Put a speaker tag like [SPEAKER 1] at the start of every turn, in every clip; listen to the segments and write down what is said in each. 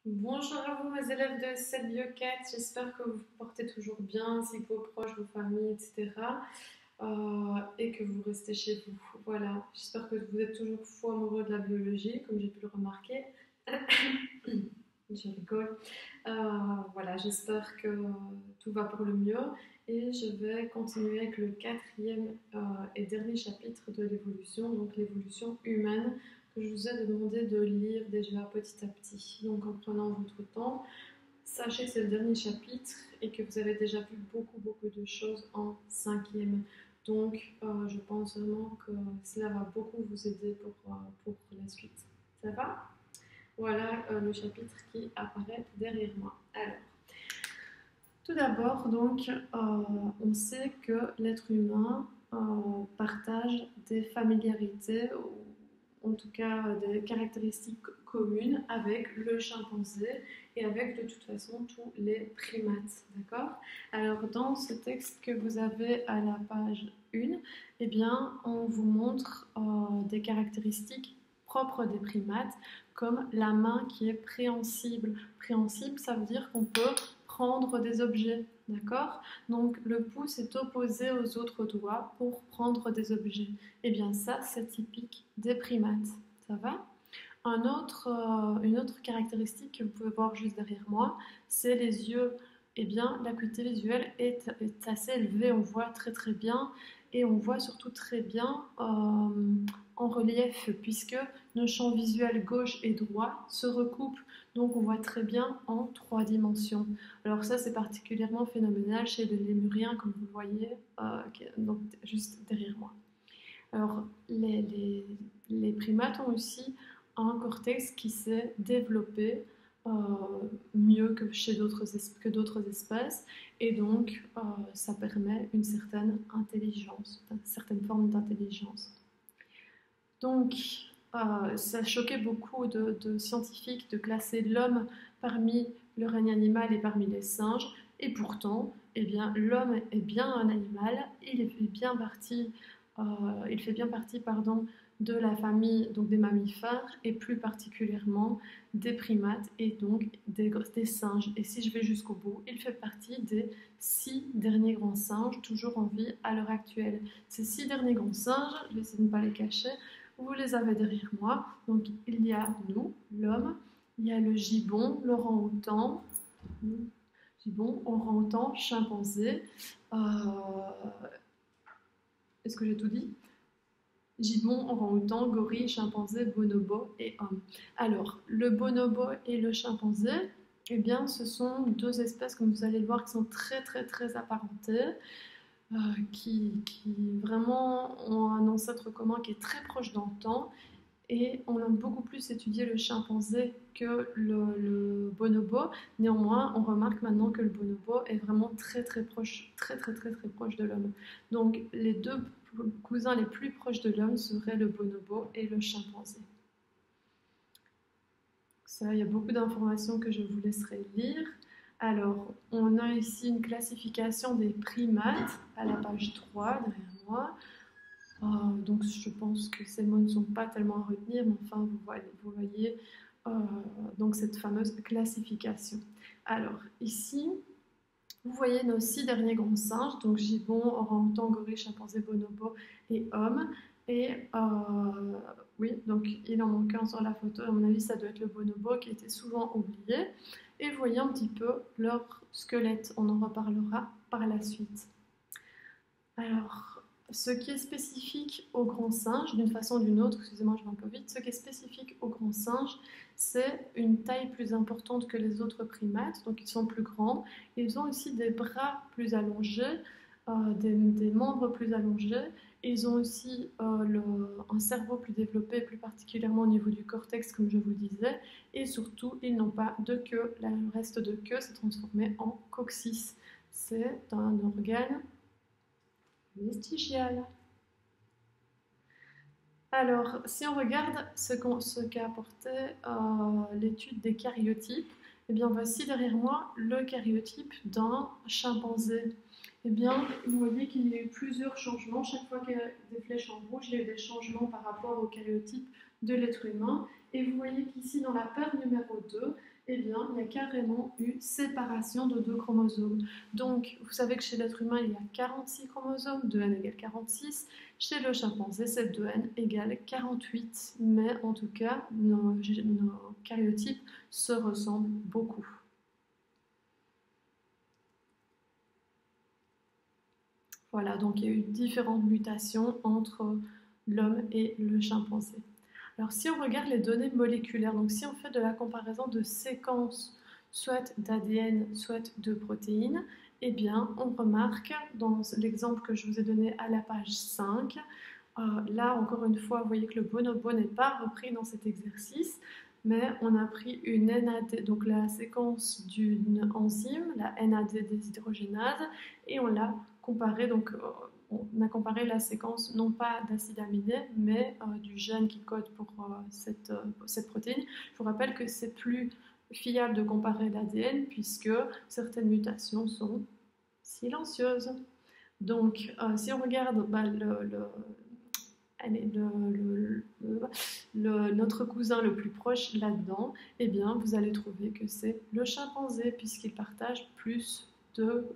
[SPEAKER 1] Bonjour à vous mes élèves de cette Bio4, j'espère que vous vous portez toujours bien ainsi que vos proches, vos familles, etc. Et que vous restez chez vous. Voilà, j'espère que vous êtes toujours fou amoureux de la biologie, comme j'ai pu le remarquer. Je rigole. Voilà, j'espère que tout va pour le mieux et je vais continuer avec le quatrième et dernier chapitre de l'évolution, donc l'évolution humaine, que je vous ai demandé de lire déjà petit à petit. Donc en prenant votre temps, sachez que c'est le dernier chapitre et que vous avez déjà vu beaucoup de choses en cinquième. Donc je pense vraiment que cela va beaucoup vous aider pour la suite. Ça va? Voilà le chapitre qui apparaît derrière moi. Alors, tout d'abord, donc, on sait que l'être humain partage des familiarités, ou en tout cas des caractéristiques communes avec le chimpanzé et avec de toute façon tous les primates. D'accord? Alors, dans ce texte que vous avez à la page 1, eh bien, on vous montre des caractéristiques propres des primates, comme la main qui est préhensible. Préhensible, ça veut dire qu'on peut prendre des objets, d'accord? Donc le pouce est opposé aux autres doigts pour prendre des objets. Et bien ça, c'est typique des primates. Ça va? Une autre caractéristique que vous pouvez voir juste derrière moi, c'est les yeux. Eh bien, l'acuité visuelle est assez élevée, on voit très bien et on voit surtout très bien en relief puisque nos champs visuels gauche et droit se recoupent, donc on voit très bien en trois dimensions. Alors ça, c'est particulièrement phénoménal chez les lémuriens, comme vous le voyez, donc juste derrière moi. Alors, les primates ont aussi un cortex qui s'est développé euh, mieux que d'autres espèces et donc ça permet une certaine intelligence, une certaine forme d'intelligence. Donc, ça choquait beaucoup de scientifiques de classer l'homme parmi le règne animal et parmi les singes, et pourtant, eh bien, l'homme est bien un animal, il fait bien partie pardon, de la famille donc des mammifères et plus particulièrement des primates et donc des singes. Et si je vais jusqu'au bout, il fait partie des 6 derniers grands singes toujours en vie à l'heure actuelle. Ces 6 derniers grands singes, je vais essayer de ne pas les cacher, vous les avez derrière moi. Donc il y a nous, l'homme, il y a le gibbon, l'orang-outan, chimpanzé. Euh, Est-ce que j'ai tout dit? Gibbon, orang-outan, gorille, chimpanzé, bonobo et homme. Alors, le bonobo et le chimpanzé, eh bien, ce sont deux espèces, comme vous allez le voir, qui sont très apparentées, qui vraiment ont un ancêtre commun qui est très proche dans le temps. Et on a beaucoup plus étudié le chimpanzé que le bonobo. Néanmoins, on remarque maintenant que le bonobo est vraiment très proche, très proche de l'homme. Donc, les deux cousins les plus proches de l'homme seraient le bonobo et le chimpanzé. Ça, il y a beaucoup d'informations que je vous laisserai lire. Alors, on a ici une classification des primates à la page 3 derrière moi. Donc je pense que ces mots ne sont pas tellement à retenir, mais enfin vous voyez donc cette fameuse classification. Alors ici, vous voyez nos 6 derniers grands singes, donc gibbon, orang-outan, gorille, chimpanzé, bonobo et homme. Et oui, donc il en manque un sur la photo, à mon avis ça doit être le bonobo qui était souvent oublié. Et vous voyez un petit peu leur squelette, on en reparlera par la suite. Alors, ce qui est spécifique aux grands singes, d'une façon ou d'une autre, excusez-moi je vais un peu vite, ce qui est spécifique aux grands singes, c'est une taille plus importante que les autres primates, donc ils sont plus grands. Ils ont aussi des bras plus allongés, des membres plus allongés. Ils ont aussi un cerveau plus développé, plus particulièrement au niveau du cortex, comme je vous le disais. Et surtout, ils n'ont pas de queue. Le reste de queue s'est transformé en coccyx. C'est un organe vestigial. Alors, si on regarde ce qu'a apporté l'étude des karyotypes, eh bien voici derrière moi le karyotype d'un chimpanzé. Eh bien, vous voyez qu'il y a eu plusieurs changements. Chaque fois qu'il y a des flèches en rouge, il y a eu des changements par rapport au karyotype de l'être humain. Et vous voyez qu'ici, dans la paire numéro 2, eh bien, il y a carrément eu séparation de 2 chromosomes. Donc, vous savez que chez l'être humain, il y a 46 chromosomes, 2n égale 46. Chez le chimpanzé, c'est 2n égale 48. Mais en tout cas, nos karyotypes se ressemblent beaucoup. Voilà, donc il y a eu différentes mutations entre l'homme et le chimpanzé. Alors si on regarde les données moléculaires, donc si on fait de la comparaison de séquences, soit d'ADN, soit de protéines, eh bien on remarque dans l'exemple que je vous ai donné à la page 5, là encore une fois, vous voyez que le bonobo n'est pas repris dans cet exercice, mais on a pris une NAD, donc la séquence d'une enzyme, la NAD déshydrogénase, et on l'a comparé, donc on a comparé la séquence non pas d'acide aminé, mais du gène qui code pour cette protéine. Je vous rappelle que c'est plus fiable de comparer l'ADN puisque certaines mutations sont silencieuses. Donc, si on regarde notre cousin le plus proche là-dedans, eh bien, vous allez trouver que c'est le chimpanzé puisqu'il partage plus de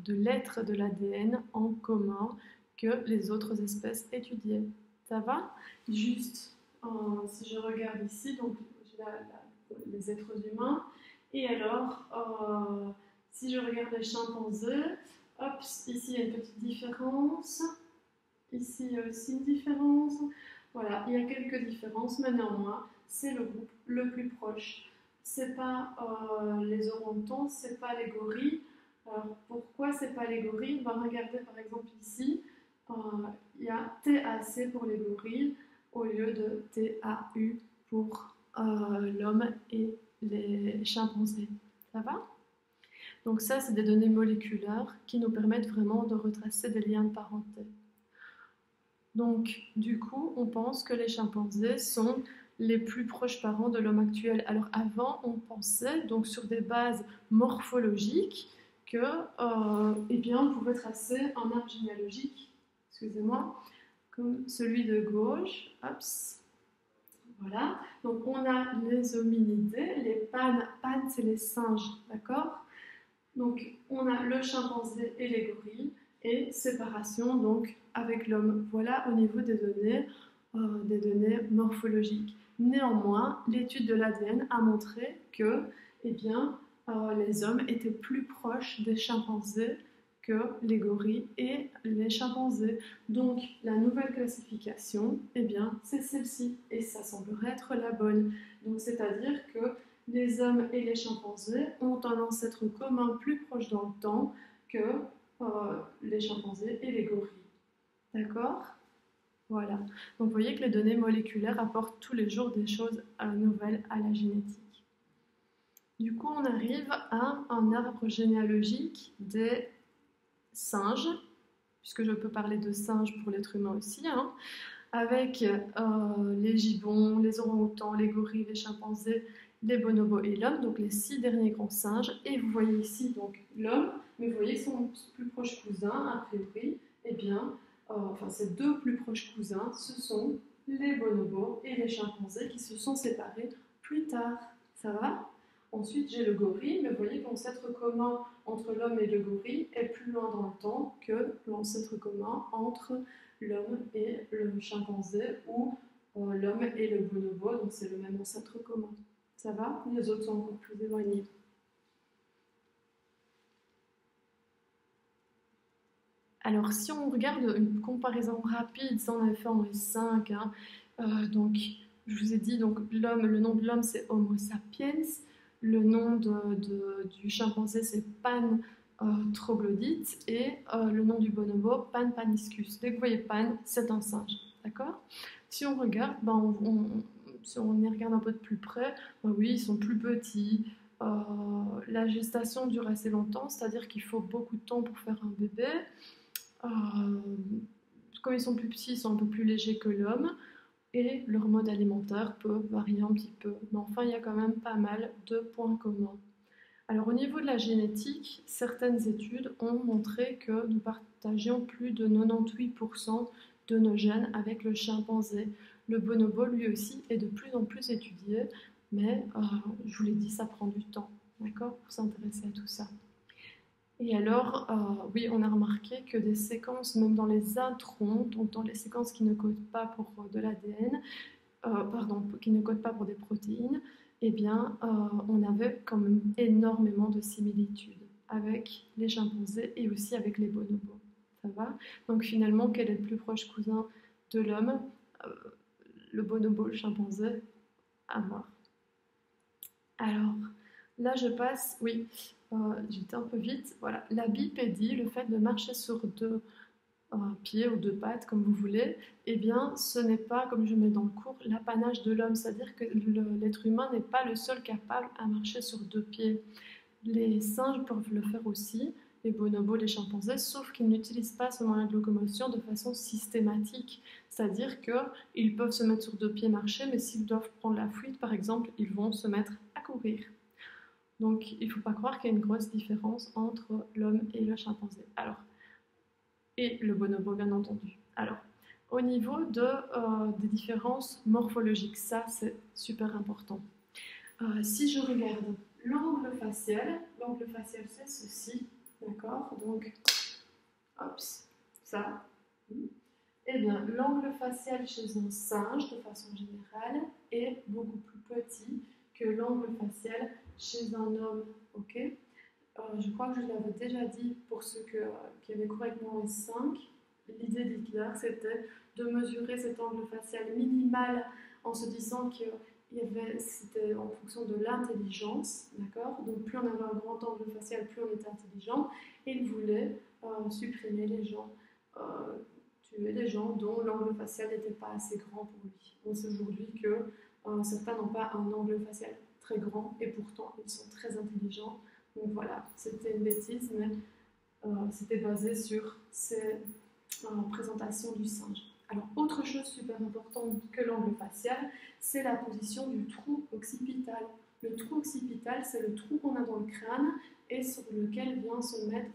[SPEAKER 1] lettres de l'ADN en commun que les autres espèces étudiées. Ça va? Juste, si je regarde ici, donc j'ai les êtres humains, et alors, si je regarde les chimpanzés, hop, ici il y a une petite différence, ici il y a aussi une différence, voilà, il y a quelques différences, mais néanmoins, c'est le groupe le plus proche. C'est pas les orang-outans, c'est pas les gorilles. Alors, pourquoi c'est pas les gorilles? On va regarder par exemple ici, il y a TAC pour les gorilles au lieu de TAU pour l'homme et les chimpanzés. Ça va? Donc ça, c'est des données moléculaires qui nous permettent vraiment de retracer des liens de parenté. Donc, du coup, on pense que les chimpanzés sont les plus proches parents de l'homme actuel. Alors avant, on pensait, donc sur des bases morphologiques, que, eh bien, on pouvait tracer un arbre généalogique, excusez-moi, comme celui de gauche. Hops. Voilà. Donc on a les hominidés, les pannes. Pannes, c'est les singes, d'accord? Donc on a le chimpanzé et les gorilles, et séparation donc avec l'homme. Voilà au niveau des données morphologiques. Néanmoins, l'étude de l'ADN a montré que, eh bien, les hommes étaient plus proches des chimpanzés que les gorilles et les chimpanzés. Donc, la nouvelle classification, eh bien, c'est celle-ci, et ça semblerait être la bonne. Donc, c'est-à-dire que les hommes et les chimpanzés ont un ancêtre commun plus proche dans le temps que les chimpanzés et les gorilles. D'accord? Voilà. Donc vous voyez que les données moléculaires apportent tous les jours des choses nouvelles à la génétique. Du coup, on arrive à un arbre généalogique des singes, puisque je peux parler de singes pour l'être humain aussi, hein, avec les gibbons, les orang-outans, les gorilles, les chimpanzés, les bonobos et l'homme, donc les 6 derniers grands singes. Et vous voyez ici donc l'homme, mais vous voyez son plus proche cousin, a priori, eh bien, enfin ces 2 plus proches cousins, ce sont les bonobos et les chimpanzés qui se sont séparés plus tard. Ça va? Ensuite, j'ai le gorille, mais vous voyez que l'ancêtre commun entre l'homme et le gorille est plus loin dans le temps que l'ancêtre commun entre l'homme et le chimpanzé ou l'homme et le bonobo, donc c'est le même ancêtre commun. Ça va? Les autres sont encore plus éloignés. Alors, si on regarde une comparaison rapide, ça on a fait en S5, hein, donc je vous ai dit, donc l'homme, le nom de l'homme c'est Homo sapiens, le nom du chimpanzé c'est Pan troglodyte et le nom du bonobo Pan paniscus. Dès que vous voyez Pan, c'est un singe, d'accord? Si on regarde, si on y regarde un peu de plus près, oui, ils sont plus petits. La gestation dure assez longtemps, c'est-à-dire qu'il faut beaucoup de temps pour faire un bébé. Quand ils sont plus petits, ils sont un peu plus légers que l'homme et leur mode alimentaire peut varier un petit peu. Mais enfin, il y a quand même pas mal de points communs. Alors au niveau de la génétique, certaines études ont montré que nous partagions plus de 98% de nos gènes avec le chimpanzé. Le bonobo, lui aussi, est de plus en plus étudié, mais je vous l'ai dit, ça prend du temps, d'accord, pour s'intéresser à tout ça. Et alors, oui, on a remarqué que des séquences, même dans les introns, donc dans les séquences qui ne codent pas pour de l'ADN, qui ne codent pas pour des protéines, eh bien, on avait quand même énormément de similitudes avec les chimpanzés et aussi avec les bonobos. Ça va? Donc finalement, quel est le plus proche cousin de l'homme? Le bonobo, le chimpanzé? À voir. Alors, là je passe, oui, j'étais un peu vite, voilà, la bipédie, le fait de marcher sur deux pieds ou deux pattes, comme vous voulez, eh bien, ce n'est pas, comme je mets dans le cours, l'apanage de l'homme, c'est-à-dire que l'être humain n'est pas le seul capable à marcher sur deux pieds. Les singes peuvent le faire aussi, les bonobos, les chimpanzés, sauf qu'ils n'utilisent pas ce moyen de locomotion de façon systématique. C'est-à-dire qu'ils peuvent se mettre sur deux pieds marcher, mais s'ils doivent prendre la fuite, par exemple, ils vont se mettre à courir. Donc, il ne faut pas croire qu'il y a une grosse différence entre l'homme et le chimpanzé. Alors, et le bonobo, bien entendu. Alors, au niveau des différences morphologiques, ça, c'est super important. Si je regarde l'angle facial, c'est ceci, d'accord? Donc, hop, ça. Eh bien, l'angle facial chez un singe, de façon générale, est beaucoup plus petit que l'angle facial chez un homme, ok? Je crois que je l'avais déjà dit pour ceux qui avaient cours avec moi en S5. L'idée d'Hitler, c'était de mesurer cet angle facial minimal en se disant que c'était en fonction de l'intelligence, d'accord? Donc plus on avait un grand angle facial, plus on était intelligent. Et il voulait supprimer les gens, tuer les gens dont l'angle facial n'était pas assez grand pour lui. On sait aujourd'hui que certains n'ont pas un angle facial très grand et pourtant ils sont très intelligents. Donc voilà, c'était une bêtise, mais c'était basé sur ces présentations du singe. Alors, autre chose super importante que l'angle facial, c'est la position du trou occipital. Le trou occipital, c'est le trou qu'on a dans le crâne et sur lequel vient se mettre,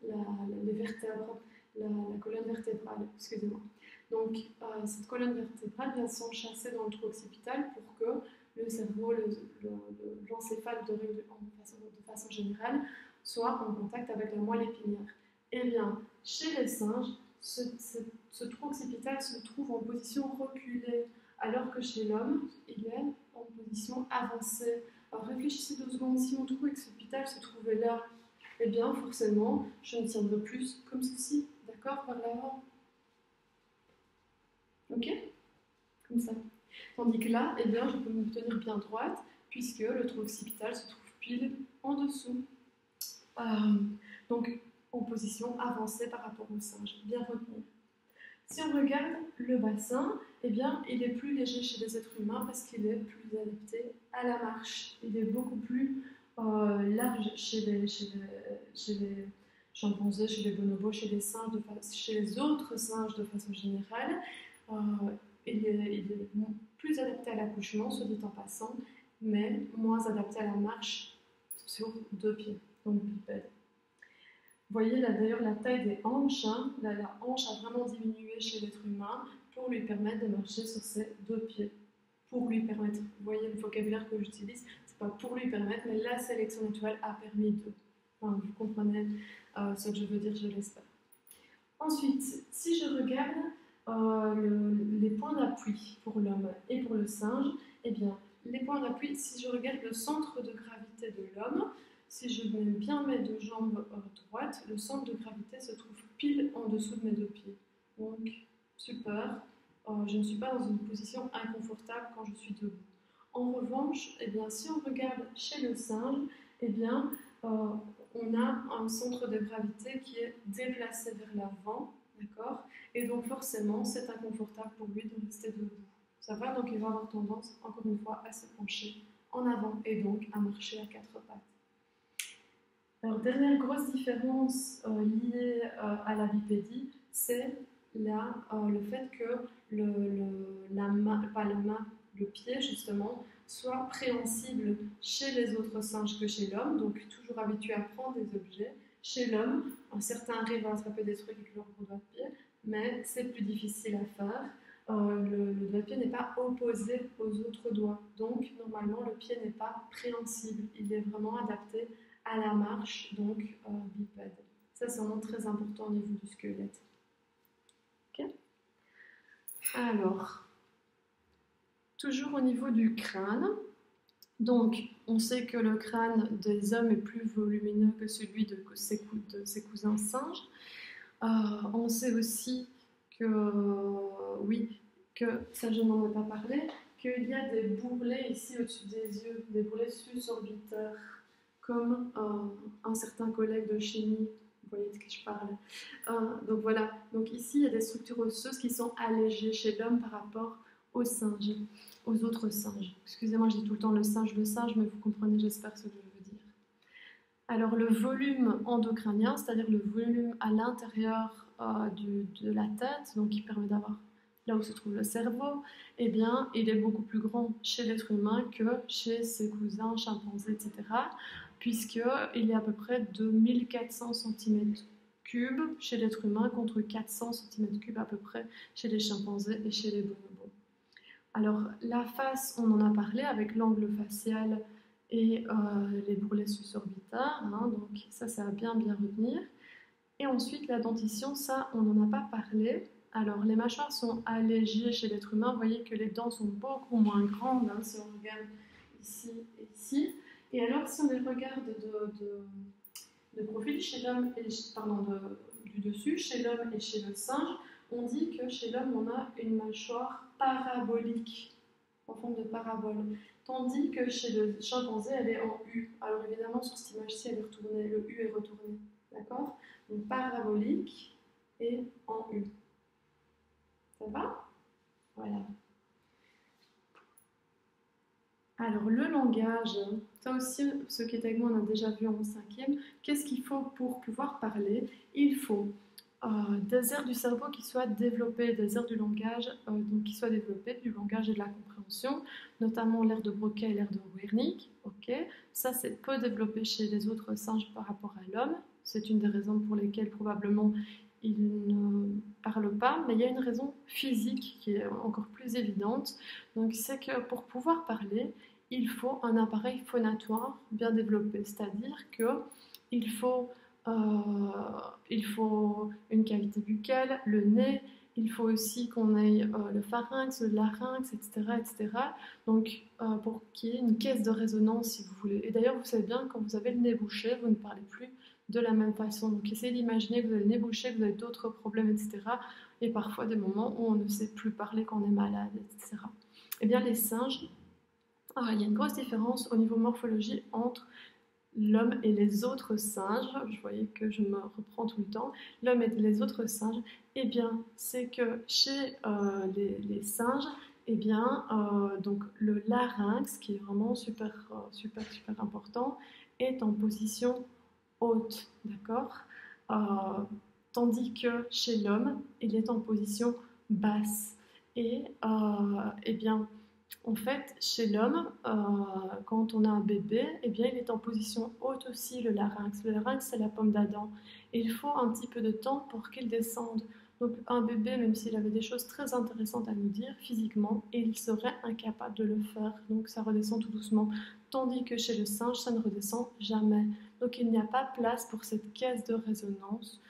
[SPEAKER 1] les vertèbres, la colonne vertébrale, excusez-moi. Donc, cette colonne vertébrale vient s'enchasser dans le trou occipital pour que le cerveau, l'encéphale de façon générale, soit en contact avec la moelle épinière. Eh bien, chez les singes, ce trou occipital se trouve en position reculée, alors que chez l'homme, il est en position avancée. Alors réfléchissez 2 secondes, si mon trou occipital se trouvait là, eh bien forcément, je me tiendrai plus comme ceci, d'accord, vers l'avant. Ok? Comme ça. Tandis que là, eh bien, je peux me tenir bien droite, puisque le trou occipital se trouve pile en dessous. Donc, en position avancée par rapport au singe. Bien retenir. Si on regarde le bassin, eh bien, il est plus léger chez les êtres humains parce qu'il est plus adapté à la marche. Il est beaucoup plus large chez les chimpanzés, chez les bonobos, chez les singes, chez les autres singes de façon générale. Il est plus adapté à l'accouchement, soit dit en passant, mais moins adapté à la marche sur 2 pieds, donc bipède. Vous voyez là d'ailleurs la taille des hanches, hein. La hanche a vraiment diminué chez l'être humain pour lui permettre de marcher sur ses 2 pieds. Pour lui permettre, vous voyez le vocabulaire que j'utilise, c'est pas pour lui permettre, mais la sélection naturelle a permis de. Enfin, vous comprenez ce que je veux dire, je l'espère. Ensuite, si je regarde les points d'appui pour l'homme et pour le singe, eh bien, les points d'appui, si je regarde le centre de gravité de l'homme, si je mets bien mes 2 jambes droites, le centre de gravité se trouve pile en dessous de mes 2 pieds. Donc, super, je ne suis pas dans une position inconfortable quand je suis debout. En revanche, eh bien, si on regarde chez le singe, eh bien, on a un centre de gravité qui est déplacé vers l'avant, d'accord? Et donc forcément, c'est inconfortable pour lui de rester debout. Ça va? Donc il va avoir tendance, encore une fois, à se pencher en avant et donc à marcher à 4 pattes. Alors, dernière grosse différence liée à la bipédie, c'est le fait que le pied, justement, soit préhensible chez les autres singes que chez l'homme, donc toujours habitué à prendre des objets. Chez l'homme, certains arrivent à attraper des trucs avec leur gros doigt de pied, mais c'est plus difficile à faire. Le doigt de pied n'est pas opposé aux autres doigts, donc normalement le pied n'est pas préhensible, il est vraiment adapté à la marche, donc bipède. Ça c'est vraiment très important au niveau du squelette. Okay. Alors, toujours au niveau du crâne, donc on sait que le crâne des hommes est plus volumineux que celui de ses cousins singes. On sait aussi que, oui, que ça je n'en ai pas parlé, qu'il y a des bourrelets ici au-dessus des yeux, des bourrelets susorbitaires, comme un certain collègue de chimie, vous voyez de qui je parle. Donc voilà, donc ici il y a des structures osseuses qui sont allégées chez l'homme par rapport aux singes, aux autres singes. Excusez-moi, je dis tout le temps le singe, mais vous comprenez, j'espère, ce que je veux dire. Alors le volume endocrânien, c'est-à-dire le volume à l'intérieur de la tête, donc qui permet d'avoir là où se trouve le cerveau, eh bien, il est beaucoup plus grand chez l'être humain que chez ses cousins, chimpanzés, etc., puisqu'il est à peu près de 1400 cm3 chez l'être humain contre 400 cm3 à peu près chez les chimpanzés et chez les bonobos. Alors la face, on en a parlé avec l'angle facial et les bourrelets susorbitaires, hein, donc ça va bien retenir. Et ensuite la dentition, ça on n'en a pas parlé. Alors les mâchoires sont allégées chez l'être humain, vous voyez que les dents sont beaucoup moins grandes, hein, si on regarde ici et ici. Et alors si on les regarde de profil chez l'homme, du dessus, chez l'homme et chez le singe, on dit que chez l'homme on a une mâchoire parabolique, en forme de parabole. Tandis que chez le chimpanzé, elle est en U. Alors évidemment, sur cette image-ci, elle est retournée, le U est retourné. D'accord? Donc parabolique et en U. Ça va? Voilà. Alors le langage, ça aussi, ceux qui étaient avec moi, on a déjà vu en 5e. Qu'est-ce qu'il faut pour pouvoir parler? Il faut des aires du cerveau qui soient développées, des aires du langage donc qui soient développées, du langage et de la compréhension, notamment l'aire de Broca et l'aire de Wernicke. Okay. Ça, c'est peu développé chez les autres singes par rapport à l'homme. C'est une des raisons pour lesquelles probablement ils ne parlent pas, mais il y a une raison physique qui est encore plus évidente. Donc, c'est que pour pouvoir parler, il faut un appareil phonatoire bien développé, c'est-à-dire qu'il faut une cavité buccale, le nez, il faut aussi qu'on ait le pharynx, le larynx, etc. etc. Donc, pour qu'il y ait une caisse de résonance, si vous voulez. Et d'ailleurs, vous savez bien, quand vous avez le nez bouché, vous ne parlez plus de la même façon. Donc, essayez d'imaginer que vous avez le nez bouché, que vous avez d'autres problèmes, etc. Et parfois des moments où on ne sait plus parler quand on est malade, etc. Eh bien, les singes, il y a une grosse différence au niveau morphologie entre l'homme et les autres singes. Je voyais que je me reprends tout le temps. L'homme et les autres singes, eh bien, c'est que chez les singes, eh bien, donc le larynx, qui est vraiment super important, est en position haute, d'accord, tandis que chez l'homme, il est en position basse. Et eh bien, en fait, chez l'homme, quand on a un bébé, eh bien, il est en position haute aussi, le larynx. Le larynx, c'est la pomme d'Adam. Et il faut un petit peu de temps pour qu'il descende. Donc, un bébé, même s'il avait des choses très intéressantes à nous dire physiquement, il serait incapable de le faire. Donc, ça redescend tout doucement. Tandis que chez le singe, ça ne redescend jamais. Donc, il n'y a pas place pour cette caisse de résonance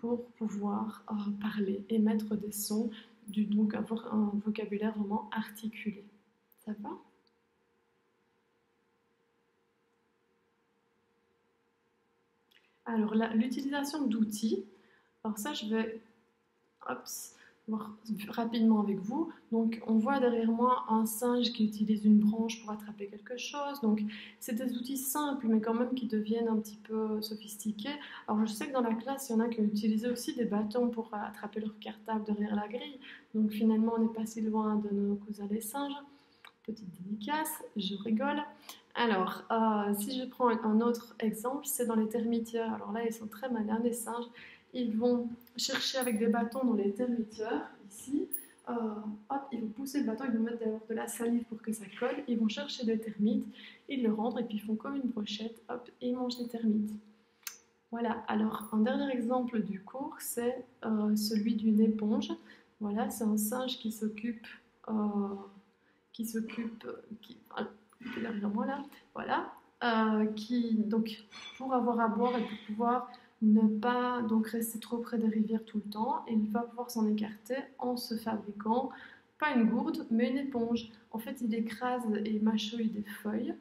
[SPEAKER 1] pour pouvoir parler, émettre des sons, donc avoir un vocabulaire vraiment articulé. Ça va? Alors, l'utilisation d'outils. Alors ça, je vais voir rapidement avec vous. Donc, on voit derrière moi un singe qui utilise une branche pour attraper quelque chose. Donc, c'est des outils simples, mais quand même qui deviennent un petit peu sophistiqués. Alors, je sais que dans la classe, il y en a qui ont utilisé aussi des bâtons pour attraper leur cartable derrière la grille. Donc, finalement, on n'est pas si loin de nos cousins les singes. Petite dédicace, je rigole. Alors, si je prends un autre exemple, c'est dans les termitières. Alors là, ils sont très malins, les singes. Ils vont chercher avec des bâtons dans les termitières, ici. Ils vont pousser le bâton, ils vont mettre de la salive pour que ça colle. Ils vont chercher des termites, ils le rentrent et puis ils font comme une brochette, et ils mangent les termites. Voilà, alors un dernier exemple du cours, c'est celui d'une éponge. Voilà, c'est un singe euh, qui s'occupe, ah, qui est derrière moi là, voilà, donc pour avoir à boire et pour pouvoir ne pas donc rester trop près des rivières tout le temps, il va pouvoir s'en écarter en se fabriquant pas une gourde mais une éponge. En fait, il écrase et mâchouille des feuilles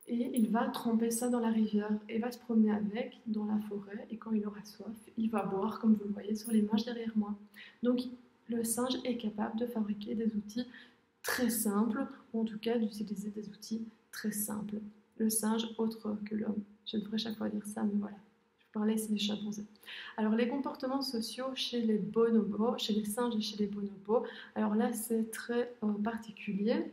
[SPEAKER 1] et il va tremper ça dans la rivière et va se promener avec dans la forêt. Et quand il aura soif, il va boire, comme vous le voyez sur l'image derrière moi. Donc, le singe est capable de fabriquer des outils très simples, ou en tout cas d'utiliser des outils très simples. Le singe, autre que l'homme. Je devrais chaque fois dire ça, mais voilà. Je parlais ici des chimpanzés. Alors, les comportements sociaux chez les bonobos, chez les singes et chez les bonobos, alors là, c'est très particulier.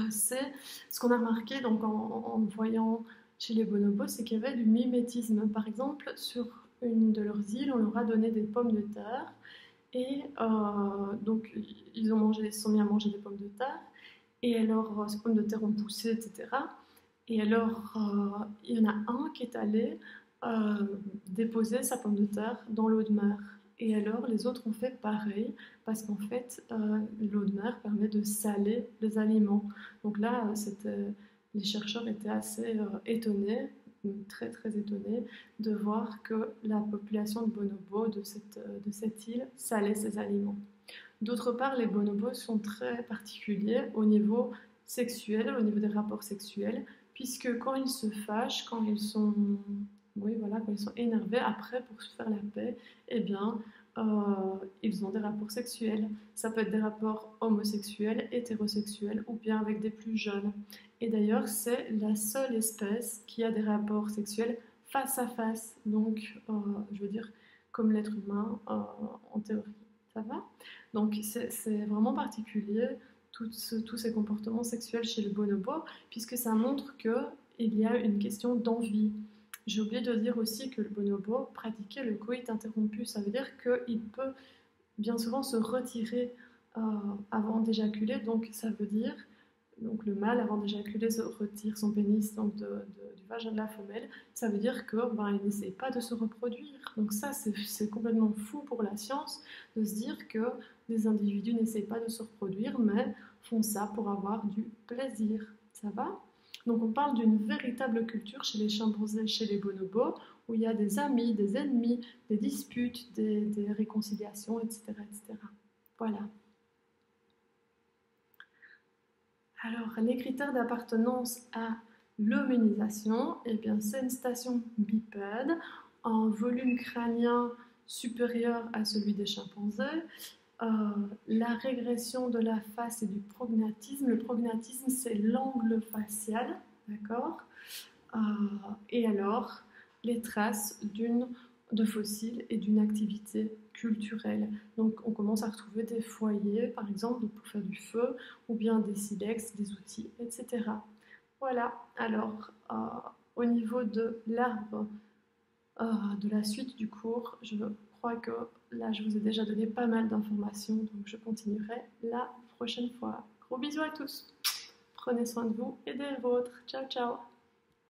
[SPEAKER 1] C'est ce qu'on a remarqué donc en voyant chez les bonobos, c'est qu'il y avait du mimétisme. Par exemple, sur une de leurs îles, on leur a donné des pommes de terre et donc ils se sont mis à manger des pommes de terre et alors ces pommes de terre ont poussé, etc. Et alors il y en a un qui est allé déposer sa pomme de terre dans l'eau de mer. Et alors les autres ont fait pareil parce qu'en fait l'eau de mer permet de saler les aliments. Donc là, les chercheurs étaient assez étonnés, très très étonnés, de voir que la population de bonobos de cette île salait ses aliments. D'autre part, les bonobos sont très particuliers au niveau sexuel, au niveau des rapports sexuels, puisque quand ils se fâchent, quand ils sont, oui, voilà, quand ils sont énervés, après, pour se faire la paix, eh bien, ils ont des rapports sexuels. Ça peut être des rapports homosexuels, hétérosexuels, ou bien avec des plus jeunes. Et d'ailleurs, c'est la seule espèce qui a des rapports sexuels face à face. Donc, je veux dire, comme l'être humain, en théorie. Ça va? Donc, c'est vraiment particulier, tous ces comportements sexuels chez le bonobo, puisque ça montre qu'il y a une question d'envie. J'ai oublié de dire aussi que le bonobo pratiquait le coït interrompu. Ça veut dire qu'il peut bien souvent se retirer euh, avant d'éjaculer. Donc ça veut dire, donc le mâle avant d'éjaculer se retire son pénis donc du vagin de la femelle. Ça veut dire que il n'essaie pas de se reproduire. Donc ça c'est complètement fou pour la science de se dire que des individus n'essayent pas de se reproduire, mais font ça pour avoir du plaisir. Ça va? Donc on parle d'une véritable culture chez les chimpanzés, chez les bonobos, où il y a des amis, des ennemis, des disputes, des réconciliations, etc., etc. Voilà. Alors, les critères d'appartenance à l'hominisation, eh bien, c'est une station bipède, en volume crânien supérieur à celui des chimpanzés, la régression de la face et du prognatisme. Le prognatisme, c'est l'angle facial, d'accord? Et alors, les traces de fossiles et d'une activité culturelle. Donc, on commence à retrouver des foyers, par exemple, pour faire du feu, ou bien des silex, des outils, etc. Voilà. Alors, au niveau de l'arbre de la suite du cours, je crois que là, je vous ai déjà donné pas mal d'informations, donc je continuerai la prochaine fois. Gros bisous à tous. Prenez soin de vous et des vôtres. Ciao, ciao.